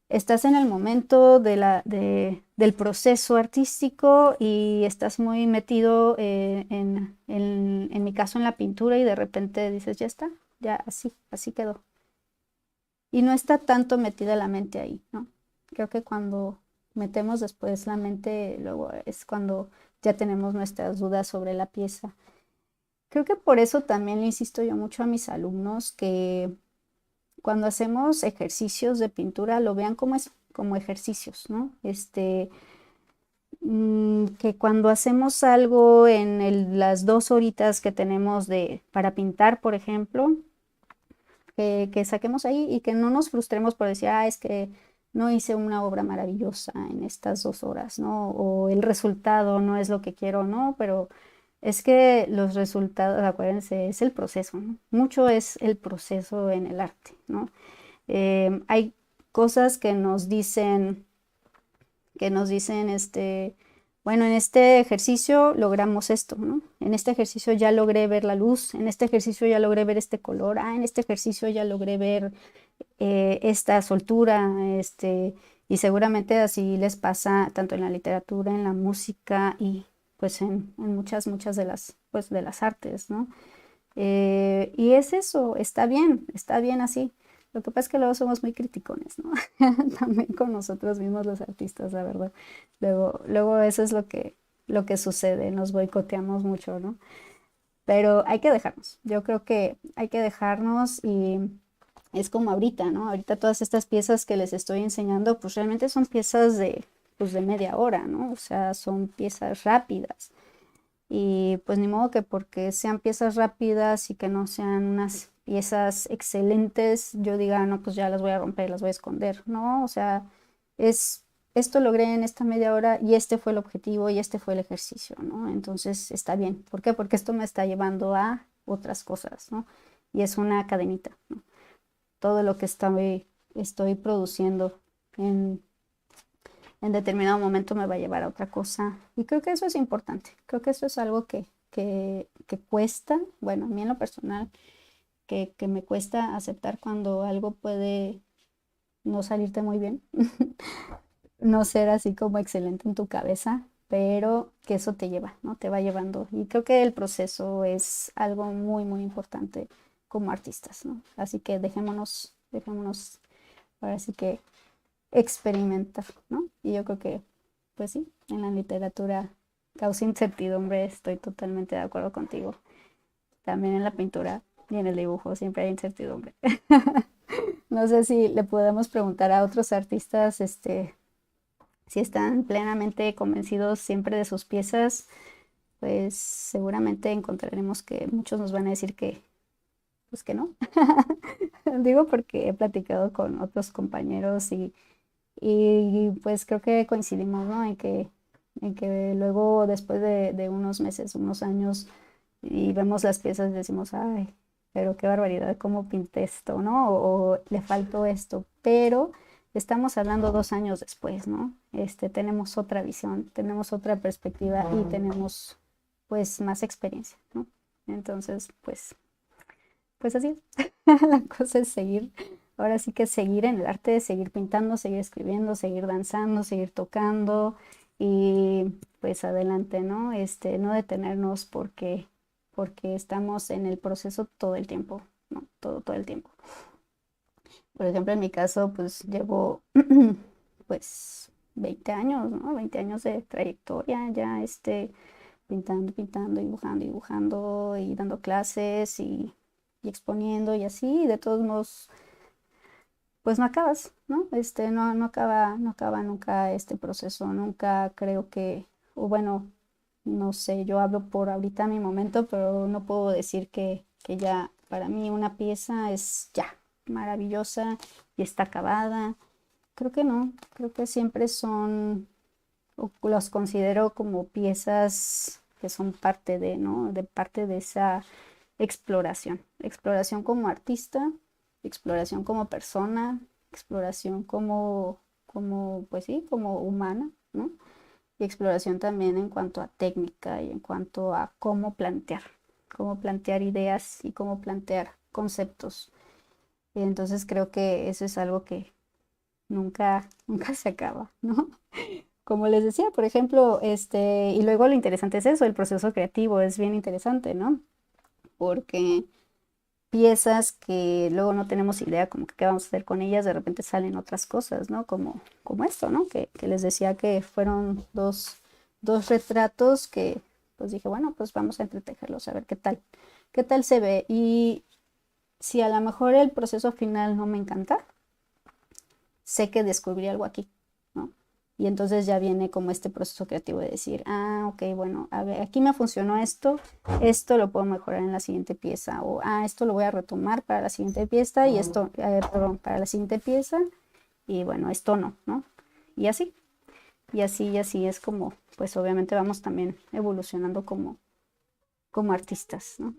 estás en el momento del proceso artístico y estás muy metido en mi caso en la pintura y de repente dices, ya está, ya así quedó. Y no está tanto metida la mente ahí, ¿no? Creo que cuando metemos después la mente, luego es cuando ya tenemos nuestras dudas sobre la pieza. Creo que por eso también le insisto yo mucho a mis alumnos que cuando hacemos ejercicios de pintura lo vean como, como ejercicios, ¿no? Que cuando hacemos algo en las 2 horitas que tenemos para pintar, por ejemplo, que saquemos ahí y que no nos frustremos por decir, es que no hice una obra maravillosa en estas 2 horas, ¿no? O el resultado no es lo que quiero, ¿no? Pero es que los resultados, acuérdense, es el proceso, ¿no? Mucho es el proceso en el arte, ¿no? Hay cosas que nos dicen, bueno, en este ejercicio logramos esto, ¿no? En este ejercicio ya logré ver la luz, en este ejercicio ya logré ver este color, en este ejercicio ya logré ver esta soltura, y seguramente así les pasa tanto en la literatura, en la música y pues en muchas pues, de las artes, ¿no? Y es eso, está bien así. Lo que pasa es que luego somos muy criticones, ¿no? También con nosotros mismos los artistas, la verdad. Luego eso es lo que sucede, nos boicoteamos mucho, ¿no? Pero hay que dejarnos. Yo creo que hay que dejarnos y es como ahorita, ¿no? Ahorita todas estas piezas que les estoy enseñando, pues realmente son piezas pues de media hora, ¿no? O sea, son piezas rápidas. Y pues ni modo que porque sean piezas rápidas y que no sean unas piezas excelentes, yo diga, no, pues ya las voy a romper, las voy a esconder, ¿no? O sea, esto logré en esta media hora y este fue el objetivo y este fue el ejercicio, ¿no? Entonces está bien. ¿Por qué? Porque esto me está llevando a otras cosas, ¿no? Y es una cadenita, ¿no? Todo lo que estoy produciendo en determinado momento me va a llevar a otra cosa. Y creo que eso es importante. Creo que eso es algo que cuesta, bueno, a mí en lo personal, que me cuesta aceptar cuando algo puede no salirte muy bien, no ser así como excelente en tu cabeza, pero que eso te lleva, ¿no? Te va llevando. Y creo que el proceso es algo muy, muy importante como artistas, ¿no? Así que dejémonos, ahora sí que experimentar, ¿no? Y yo creo que, pues sí, en la literatura causa incertidumbre, estoy totalmente de acuerdo contigo. También en la pintura y en el dibujo siempre hay incertidumbre. No sé si le podemos preguntar a otros artistas, si están plenamente convencidos siempre de sus piezas, pues seguramente encontraremos que muchos nos van a decir pues que no. Digo porque he platicado con otros compañeros y pues creo que coincidimos, ¿no? En que luego, después de unos meses, unos años, y vemos las piezas y decimos, ay, pero qué barbaridad, cómo pinté esto, ¿no? O le faltó esto. Pero estamos hablando 2 años después, ¿no? Tenemos otra visión, tenemos otra perspectiva y tenemos, pues, más experiencia, ¿no? Entonces, pues así es. La cosa es seguir, ahora sí que seguir en el arte, seguir pintando, seguir escribiendo, seguir danzando, seguir tocando y pues adelante, ¿no? No detenernos porque estamos en el proceso todo el tiempo, ¿no? Todo el tiempo. Por ejemplo, en mi caso, pues llevo pues 20 años, ¿no? 20 años de trayectoria ya, pintando, dibujando y dando clases y exponiendo y así, y de todos modos, pues no acabas, ¿no? No acaba nunca este proceso, nunca creo o bueno, no sé, yo hablo por ahorita mi momento, pero no puedo decir que ya para mí una pieza es ya maravillosa y está acabada. Creo que no, creo que siempre o los considero como piezas que son parte ¿no? De parte de esa exploración como artista, exploración como persona, exploración pues sí, como humana, ¿no? Y exploración también en cuanto a técnica y en cuanto a cómo plantear ideas y cómo plantear conceptos. Y entonces creo que eso es algo que nunca se acaba, ¿no? Como les decía, por ejemplo, y luego lo interesante es eso, el proceso creativo es bien interesante, ¿no? Porque piezas que luego no tenemos idea como que qué vamos a hacer con ellas, de repente salen otras cosas, ¿no? Como esto, ¿no? Que les decía que fueron dos retratos pues dije, bueno, pues vamos a entretejerlos a ver qué tal se ve. Y si a lo mejor el proceso final no me encanta, sé que descubrí algo aquí, ¿no? Y entonces ya viene como este proceso creativo de decir, ah, ok, bueno, a ver, aquí me funcionó esto lo puedo mejorar en la siguiente pieza, o esto lo voy a retomar para la siguiente pieza, y esto, perdón, para la siguiente pieza, y bueno, esto no, ¿no? Y así, y así es como, pues obviamente vamos también evolucionando como artistas, ¿no?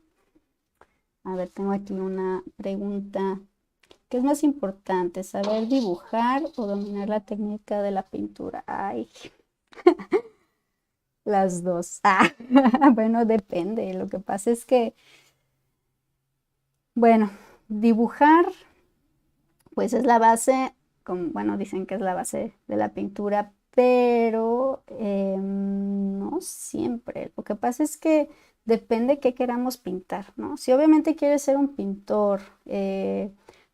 A ver, tengo aquí una pregunta. ¿Qué es más importante, saber dibujar o dominar la técnica de la pintura? Ay, las dos. Bueno, depende. Lo que pasa es que, bueno, dibujar, pues es la base, como, bueno, dicen que es la base de la pintura, pero no siempre. Lo que pasa es que depende qué queramos pintar, ¿no? Si obviamente quieres ser un pintor,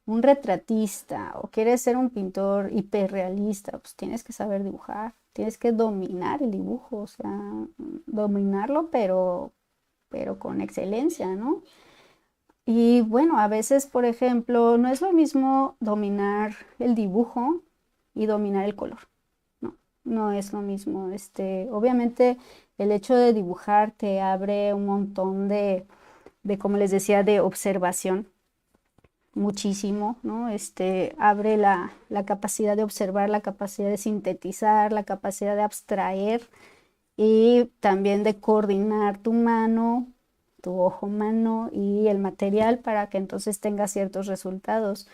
un retratista, o quieres ser un pintor hiperrealista, pues tienes que saber dibujar, tienes que dominar el dibujo, o sea, dominarlo, pero con excelencia, ¿no? Y bueno, a veces, por ejemplo, no es lo mismo dominar el dibujo y dominar el color. No, no es lo mismo. Obviamente el hecho de dibujar te abre un montón como les decía, de observación, muchísimo, ¿no? Abre la capacidad de observar, la capacidad de sintetizar, la capacidad de abstraer y también de coordinar tu mano, tu ojo mano y el material para que entonces tengas ciertos resultados.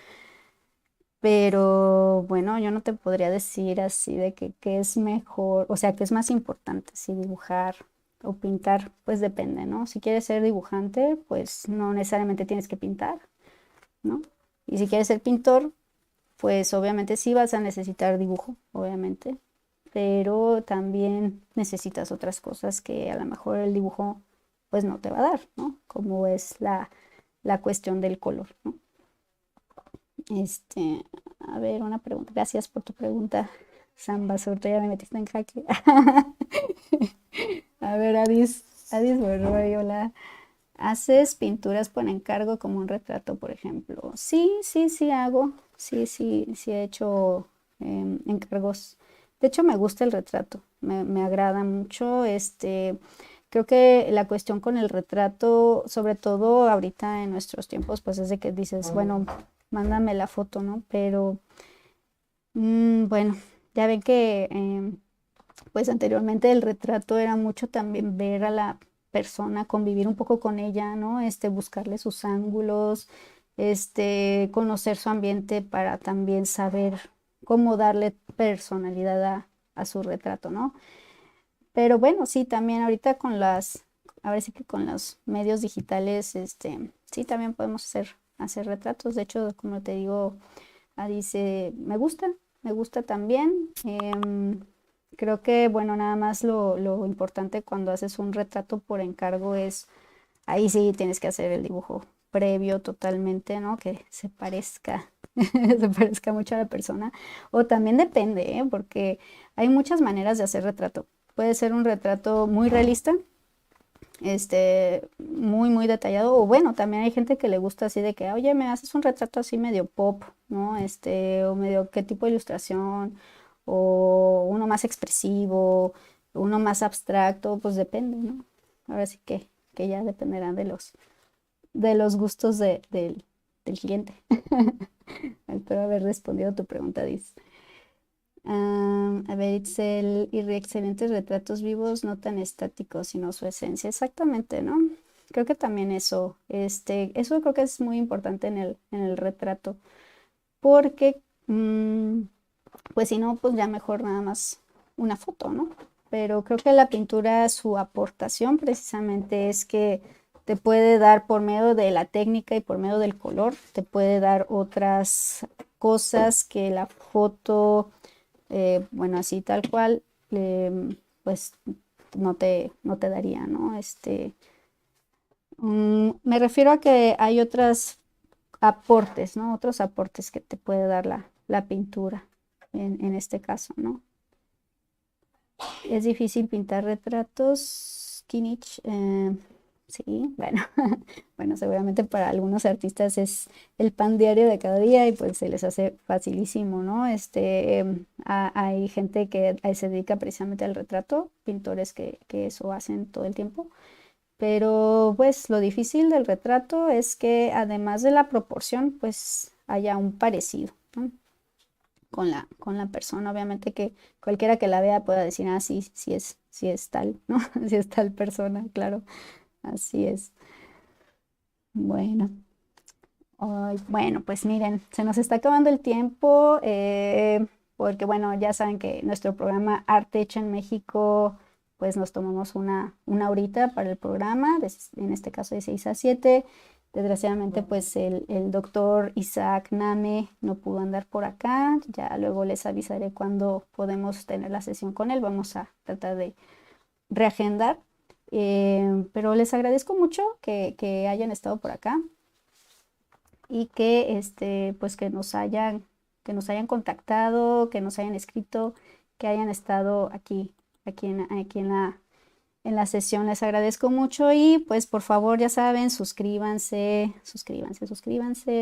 Pero bueno, yo no te podría decir así de que qué es mejor, o sea, qué es más importante, si dibujar o pintar, pues depende, ¿no? Si quieres ser dibujante, pues no necesariamente tienes que pintar, ¿no? Y si quieres ser pintor, pues obviamente sí vas a necesitar dibujo, obviamente, pero también necesitas otras cosas que a lo mejor el dibujo pues no te va a dar, ¿no? Como es la cuestión del color, ¿no? Este, a ver, una pregunta. Gracias por tu pregunta, Samba, sobre todo ya me metiste en jaque. A ver, Adis Borroy, hola. ¿Haces pinturas por encargo como un retrato, por ejemplo? Sí, sí, sí hago. Sí, sí, sí he hecho encargos. De hecho, me gusta el retrato. Me agrada mucho. Creo que la cuestión con el retrato, sobre todo ahorita en nuestros tiempos, pues es de que dices, bueno, mándame la foto, ¿no? Pero bueno, ya ven que pues anteriormente el retrato era mucho también ver a la persona, convivir un poco con ella, ¿no? Buscarle sus ángulos, conocer su ambiente para también saber cómo darle personalidad a su retrato, ¿no? Pero bueno, sí, también ahorita a ver si que con los medios digitales, sí, también podemos hacer retratos. De hecho, como te digo, dice, me gusta también. Creo que, bueno, nada más lo importante cuando haces un retrato por encargo es, ahí sí tienes que hacer el dibujo previo totalmente, ¿no? Que se parezca, se parezca mucho a la persona. O también depende, ¿eh? Porque hay muchas maneras de hacer retrato. Puede ser un retrato muy realista, muy, muy detallado. O bueno, también hay gente que le gusta así de que, oye, me haces un retrato así medio pop, ¿no? O medio qué tipo de ilustración, o uno más expresivo, uno más abstracto, pues depende, ¿no? Ahora sí que ya dependerá de los gustos del cliente. Espero haber respondido a tu pregunta, Diz. A ver, Itzel, y excelentes retratos vivos, no tan estáticos, sino su esencia. Exactamente, ¿no? Creo que también eso creo que es muy importante en el retrato, porque, pues si no, pues ya mejor nada más una foto, ¿no? Pero creo que la pintura, su aportación precisamente es que te puede dar por medio de la técnica y por medio del color, te puede dar otras cosas que la foto bueno, así tal cual, pues no te daría, ¿no? Me refiero a que hay otros aportes, ¿no? Otros aportes que te puede dar la pintura en este caso, ¿no? Es difícil pintar retratos. Kinich. Sí, bueno, bueno, seguramente para algunos artistas es el pan diario de cada día y pues se les hace facilísimo, ¿no? Hay gente que se dedica precisamente al retrato, pintores que eso hacen todo el tiempo, pero pues lo difícil del retrato es que además de la proporción, pues haya un parecido, ¿no? Con la persona, obviamente que cualquiera que la vea pueda decir, ah, sí, sí es tal, ¿no? Sí es tal persona, claro, así es. Bueno, ay, bueno, pues miren, se nos está acabando el tiempo, porque bueno, ya saben que nuestro programa Arte Hecho en México, pues nos tomamos una horita para el programa, en este caso de 6 a 7. Desgraciadamente, pues el doctor Isaac Name no pudo andar por acá, ya luego les avisaré cuándo podemos tener la sesión con él, vamos a tratar de reagendar, pero les agradezco mucho que hayan estado por acá y que pues que nos hayan contactado, que nos hayan escrito, que hayan estado aquí en la sesión. Les agradezco mucho y pues por favor, ya saben, suscríbanse,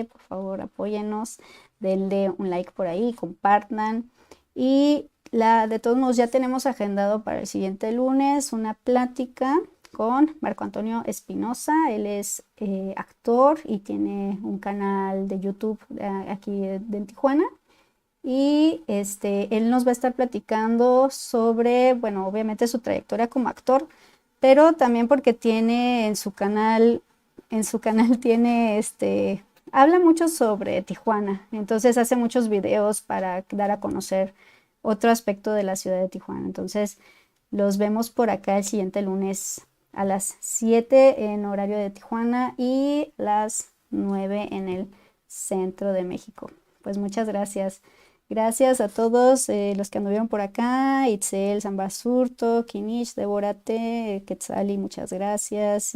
por favor, apóyennos, denle un like por ahí, compartan. Y de todos modos ya tenemos agendado para el siguiente lunes una plática con Marco Antonio Espinosa. Él es actor y tiene un canal de YouTube aquí en Tijuana. Y él nos va a estar platicando sobre, bueno, obviamente su trayectoria como actor, pero también porque tiene en su canal tiene habla mucho sobre Tijuana. Entonces hace muchos videos para dar a conocer otro aspecto de la ciudad de Tijuana. Entonces, los vemos por acá el siguiente lunes a las 7 en horario de Tijuana y las 9 en el centro de México. Pues muchas gracias. Gracias a todos los que anduvieron por acá, Itzel, Sambasurto, Kinish, Devorate, Quetzali, muchas gracias,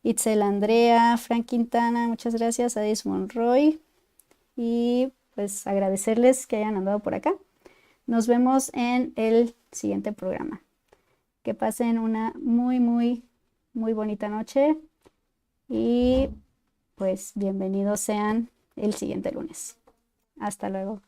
Itzel Andrea, Frank Quintana, muchas gracias, Adis Monroy, y pues agradecerles que hayan andado por acá. Nos vemos en el siguiente programa. Que pasen una muy bonita noche y pues bienvenidos sean el siguiente lunes. Hasta luego.